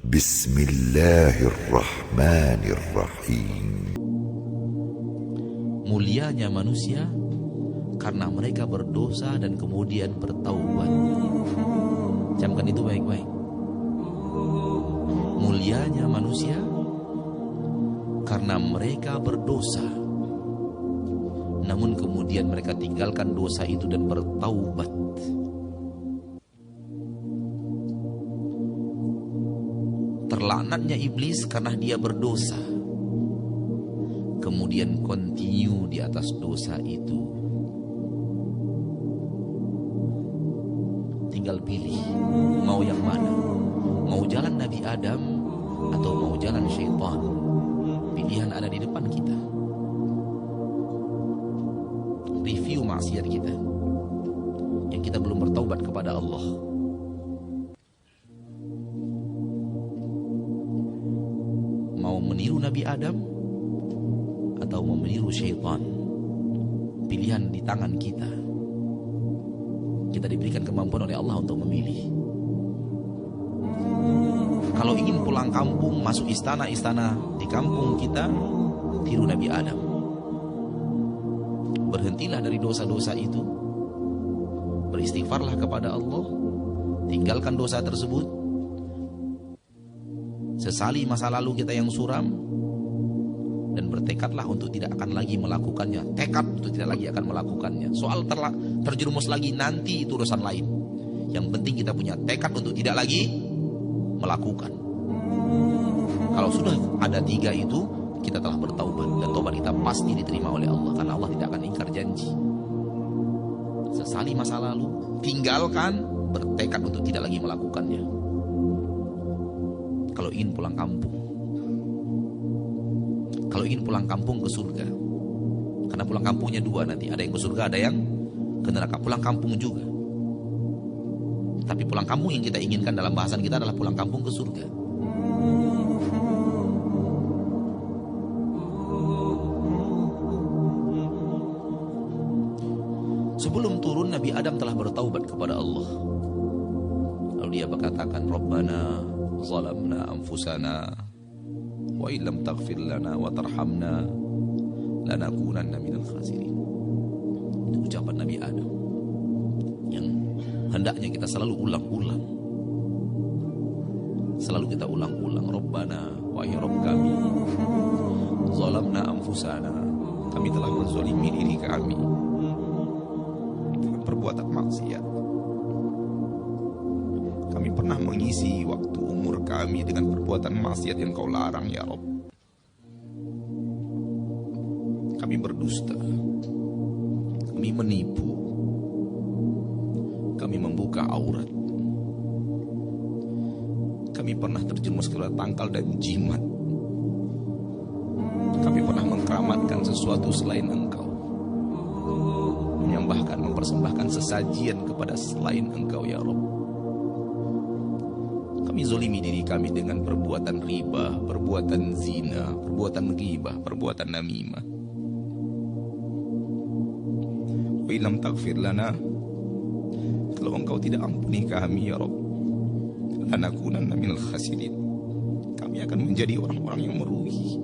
Bismillahirrahmanirrahim. Mulianya manusia karena mereka berdosa dan kemudian bertaubat. Camkan itu baik-baik. Mulianya manusia karena mereka berdosa, namun kemudian mereka tinggalkan dosa itu dan bertaubat. Terlaknatnya iblis karena dia berdosa, kemudian continue di atas dosa itu. Tinggal pilih mau yang mana, mau jalan Nabi Adam atau mau jalan syaitan. Pilihan ada di depan kita. Review maksiat kita yang kita belum bertaubat kepada Allah. Mau meniru Nabi Adam atau mau meniru syaitan? Pilihan di tangan kita. Kita diberikan kemampuan oleh Allah untuk memilih. Kalau ingin pulang kampung, masuk istana-istana di kampung kita, tiru Nabi Adam. Berhentilah dari dosa-dosa itu. Beristighfarlah kepada Allah. Tinggalkan dosa tersebut. Sesali masa lalu kita yang suram, dan bertekadlah untuk tidak akan lagi melakukannya. Tekad untuk tidak lagi akan melakukannya. Soal terjerumus lagi nanti itu urusan lain. Yang penting kita punya tekad untuk tidak lagi melakukan. Kalau sudah ada 3 itu, kita telah bertaubat, dan taubat kita pasti diterima oleh Allah, karena Allah tidak akan ingkar janji. Sesali masa lalu, tinggalkan, bertekad untuk tidak lagi melakukannya. Kalau ingin pulang kampung, kalau ingin pulang kampung ke surga, karena pulang kampungnya 2 nanti, ada yang ke surga, ada yang ke neraka. Pulang kampung juga, tapi pulang kampung yang kita inginkan dalam bahasan kita adalah pulang kampung ke surga. Sebelum turun, Nabi Adam telah bertaubat kepada Allah. Lalu dia berkatakan, Rabbana zalamna anfusana wa illam taghfir lana wa tarhamna lanakunanna minal khasirin. Itu ucapan Nabi Adam yang hendaknya kita selalu ulang-ulang. Selalu kita ulang-ulang. Rabbana, wahai Rabb kami, zalamna anfusana, kami telah menzalimi diri kami dengan perbuatan maksiat. Kami pernah mengisi waktu umur kami dengan perbuatan maksiat yang Kau larang, ya Rabb. Kami berdusta, kami menipu, kami membuka aurat, kami pernah terjerumus ke tangkal dan jimat, kami pernah mengkeramatkan sesuatu selain Engkau, menyembahkan, mempersembahkan sesajian kepada selain Engkau, ya Rabb. Kami zolimi diri kami dengan perbuatan riba, perbuatan zina, perbuatan ghibah, perbuatan namimah. Wa illam taghfir lana, kalau Engkau tidak ampuni kami, ya Rabb, lanakunanna minal khasirin, kami akan menjadi orang-orang yang merugi.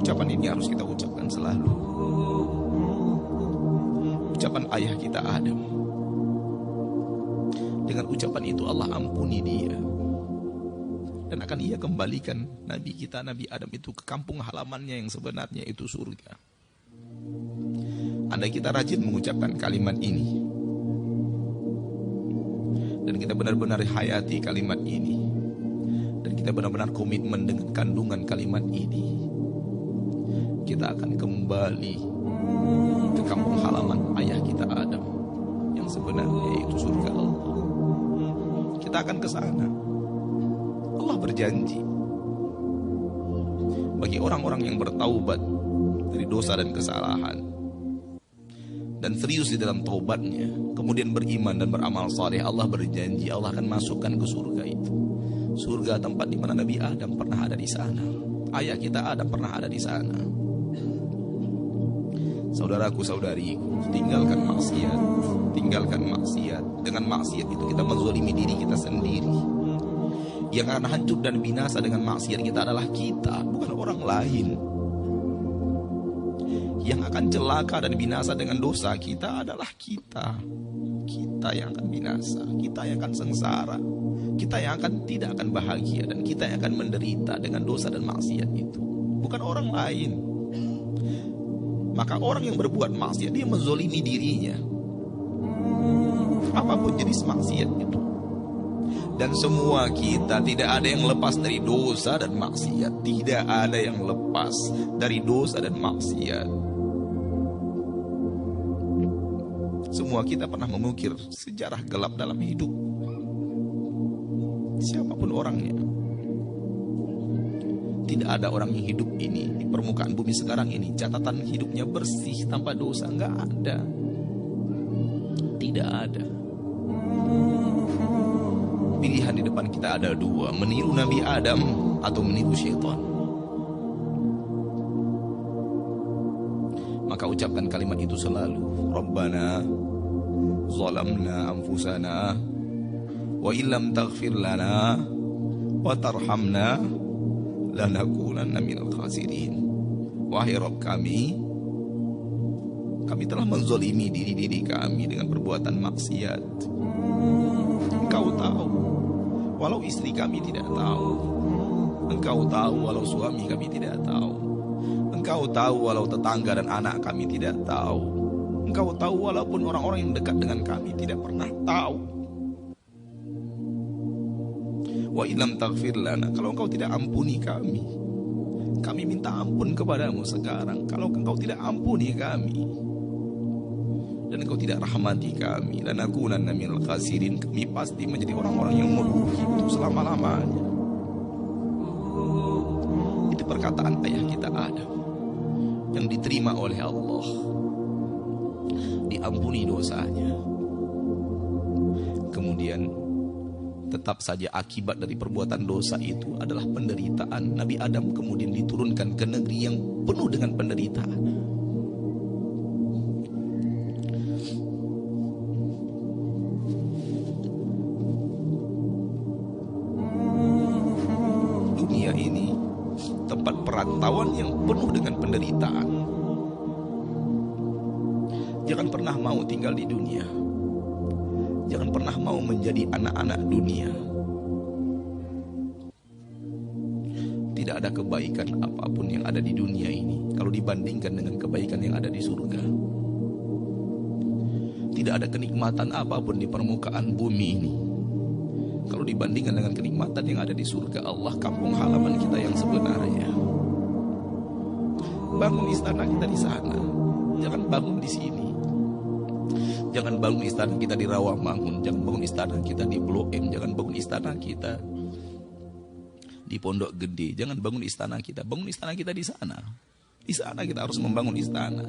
Ucapan ini harus kita ucapkan selalu. Ucapan ayah kita Adam. Dengan ucapan itu Allah ampuni dia, dan akan Ia kembalikan Nabi kita, Nabi Adam itu ke kampung halamannya yang sebenarnya itu surga. Andai kita rajin mengucapkan kalimat ini, dan kita benar-benar hayati kalimat ini, dan kita benar-benar komitmen dengan kandungan kalimat ini, kita akan kembali ke kampung halaman ayah kita Adam yang sebenarnya itu surga Allah. Kita akan ke sana. Allah berjanji bagi orang-orang yang bertaubat dari dosa dan kesalahan dan serius di dalam taubatnya, kemudian beriman dan beramal saleh, Allah berjanji Allah akan masukkan ke surga itu. Surga tempat di mana Nabi Adam pernah ada di sana. Ayah kita Adam pernah ada di sana. Saudaraku, saudariku, tinggalkan maksiat. Tinggalkan maksiat. Dengan maksiat itu kita menzalimi diri kita sendiri. Yang akan hancur dan binasa dengan maksiat kita adalah kita, bukan orang lain. Yang akan celaka dan binasa dengan dosa kita adalah kita. Kita yang akan binasa, kita yang akan sengsara, kita yang tidak akan bahagia, dan kita yang akan menderita dengan dosa dan maksiat itu, bukan orang lain. Maka orang yang berbuat maksiat, dia menzalimi dirinya, apapun jenis maksiat itu. Dan semua kita, tidak ada yang lepas dari dosa dan maksiat. Tidak ada yang lepas dari dosa dan maksiat. Semua kita pernah mengukir sejarah gelap dalam hidup, siapapun orangnya. Tidak ada orang yang hidup ini di permukaan bumi sekarang ini catatan hidupnya bersih tanpa dosa. Enggak ada. Tidak ada. Pilihan di depan kita ada dua, meniru Nabi Adam atau meniru syaitan. Maka ucapkan kalimat itu selalu. Rabbana zalamna anfusana wa illam taghfir lana wa tarhamna lanakunanna minal khasirin. Wahai Rabb kami telah menzalimi diri kami dengan perbuatan maksiat. Engkau tahu, walau istri kami tidak tahu. Engkau tahu, walau suami kami tidak tahu. Engkau tahu, walau tetangga dan anak kami tidak tahu. Engkau tahu, walaupun orang-orang yang dekat dengan kami tidak pernah tahu. Wa illam taghfir lana, kalau engkau tidak ampuni kami minta ampun kepadamu sekarang. Kalau engkau tidak ampuni kami dan engkau tidak rahmati kami, lanakunanna minal khasirin, kami pasti menjadi orang-orang yang merugi untuk selama-lamanya. Itu perkataan ayah kita Adam yang diterima oleh Allah, diampuni dosanya. Kemudian tetap saja akibat dari perbuatan dosa itu adalah penderitaan. Nabi Adam kemudian diturunkan ke negeri yang penuh dengan penderitaan. Dunia ini tempat perantauan yang penuh dengan penderitaan. Jangan pernah mau tinggal di dunia. Jangan pernah mau menjadi anak-anak dunia. Tidak ada kebaikan apapun yang ada di dunia ini kalau dibandingkan dengan kebaikan yang ada di surga. Tidak ada kenikmatan apapun di permukaan bumi ini kalau dibandingkan dengan kenikmatan yang ada di surga Allah, kampung halaman kita yang sebenarnya. Bangun istana kita di sana, jangan bangun di sini. Jangan bangun istana kita di Rawamangun, jangan bangun istana kita di Blok M, jangan bangun istana kita di Pondok Gede, jangan bangun istana kita. Bangun istana kita di sana. Di sana kita harus membangun istana.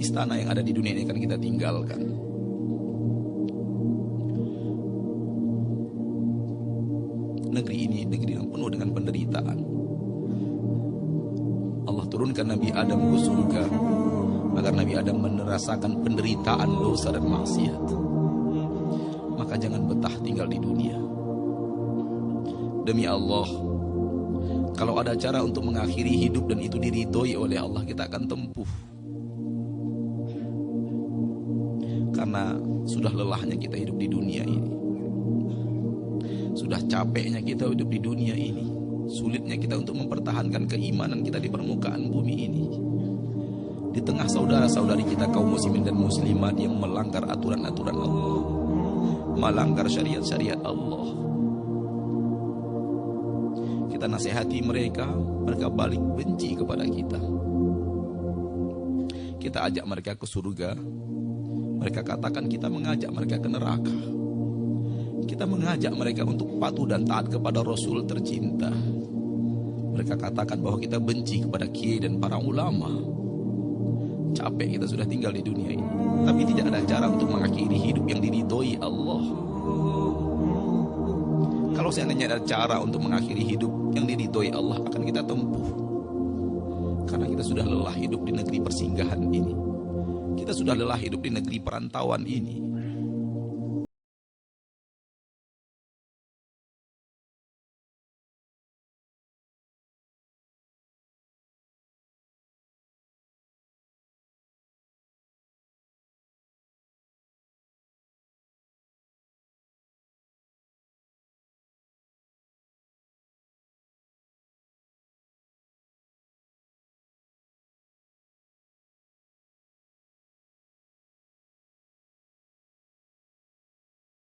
Istana yang ada di dunia ini akan kita tinggalkan. Negeri ini negeri yang penuh dengan penderitaan. Allah turunkan Nabi Adam ke surga agar Nabi Adam merasakan penderitaan dosa dan maksiat. Maka jangan betah tinggal di dunia. Demi Allah, kalau ada cara untuk mengakhiri hidup dan itu diridhoi oleh Allah, kita akan tempuh. Karena sudah lelahnya kita hidup di dunia ini. Sudah capeknya kita hidup di dunia ini. Sulitnya kita untuk mempertahankan keimanan kita di permukaan bumi ini. Di tengah saudara-saudari kita kaum muslimin dan muslimat yang melanggar aturan-aturan Allah, melanggar syariat-syariat Allah. Kita nasihati mereka, mereka balik benci kepada kita. Kita ajak mereka ke surga, mereka katakan kita mengajak mereka ke neraka. Kita mengajak mereka untuk patuh dan taat kepada Rasul tercinta. Mereka katakan bahwa kita benci kepada kiai dan para ulama. Capek kita sudah tinggal di dunia ini, tapi tidak ada cara untuk mengakhiri hidup yang diridhoi Allah. Kalau seandainya ada cara untuk mengakhiri hidup yang diridhoi Allah, akan kita tempuh. Karena kita sudah lelah hidup di negeri persinggahan ini. Kita sudah lelah hidup di negeri perantauan ini.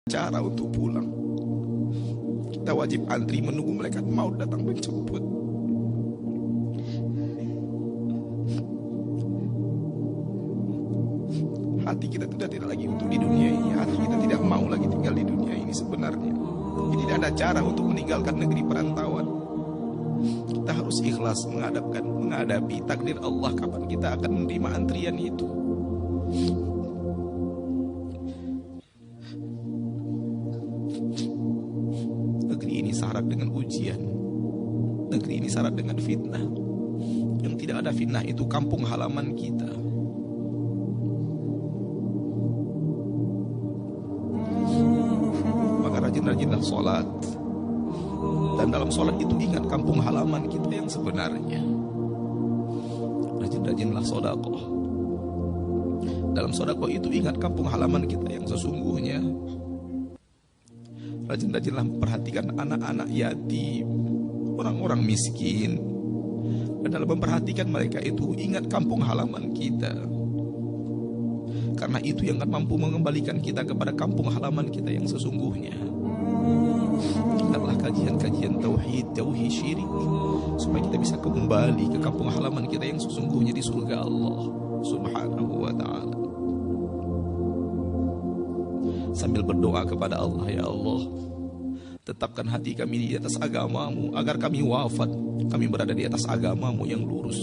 Cara untuk pulang, kita wajib antri menunggu malaikat maut datang menjemput. Hati kita sudah tidak lagi untuk di dunia ini. Hati kita tidak mau lagi tinggal di dunia ini sebenarnya. Jadi tidak ada cara untuk meninggalkan negeri perantauan. Kita harus ikhlas menghadapi takdir Allah kapan kita akan menerima antrian itu. Negeri ini syarat dengan ujian. Negeri ini syarat dengan fitnah. Yang tidak ada fitnah itu kampung halaman kita. Maka rajin-rajinlah sholat. Dan dalam sholat itu ingat kampung halaman kita yang sebenarnya. Rajin-rajinlah sedekah. Dalam sedekah itu ingat kampung halaman kita yang sesungguhnya. Rajin-rajinlah memperhatikan anak-anak yatim, orang-orang miskin. Dan dalam memperhatikan mereka itu ingat kampung halaman kita. Karena itu yang akan mampu mengembalikan kita kepada kampung halaman kita yang sesungguhnya. Ingatlah kajian-kajian tauhid, jauhi syirik, supaya kita bisa kembali ke kampung halaman kita yang sesungguhnya di surga Allah Subhanahu wa ta'ala. Sambil berdoa kepada Allah, ya Allah, tetapkan hati kami di atas agamamu, agar kami wafat, kami berada di atas agamamu yang lurus.